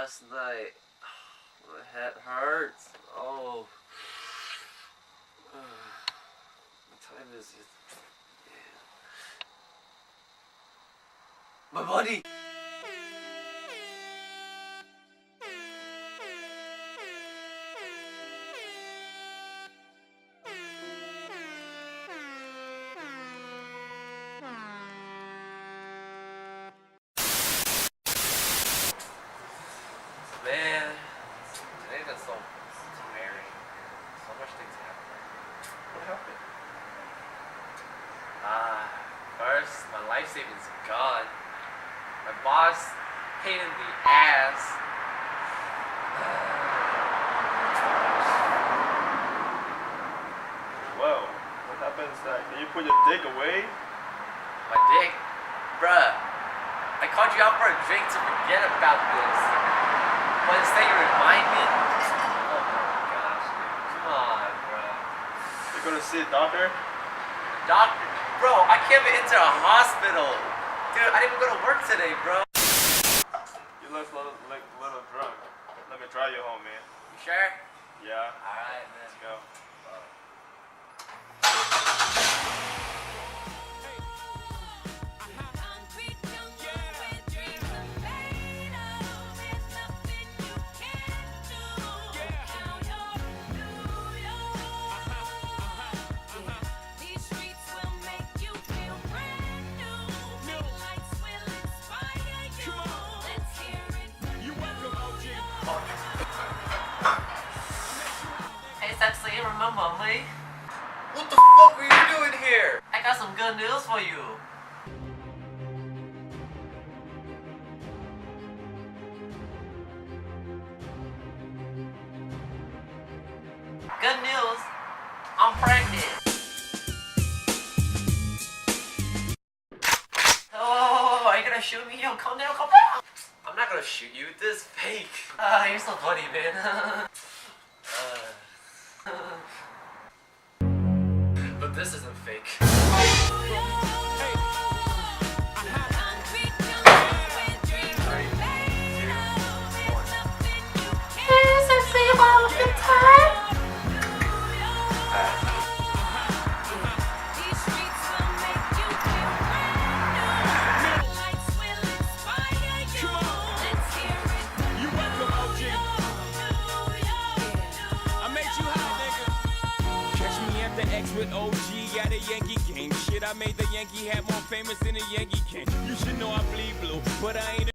last night. My head hurts. Oh. What time is it? Yeah. My body! Man, today got so tiring. So much things happening. What happened? First, my life savings gone. My boss, pain in the ass. Well, what happens that you put your dick away? My dick, bruh. I called you out for a drink to forget about this. But instead you remind me. Oh my gosh, dude. Come on, bruh. You're gonna see a doctor? Doctor, bro, I can't get into a hospital. Dude, I didn't even go to work today, bro. You look like a little drunk. Let me drive you home, man. You sure? Yeah. Alright, man. Let's go. Hey, sexy, remember me? What the fuck are you doing here? I got some good news for you. Good news, I'm pregnant. Oh, are you gonna shoot me? Yo, calm down, calm down. I'm not gonna shoot you, this is fake. You're so funny, man. But this isn't fake. X with OG at a Yankee game. Shit, I made the Yankee hat more famous than a Yankee can. You should know I bleed blue, but I ain't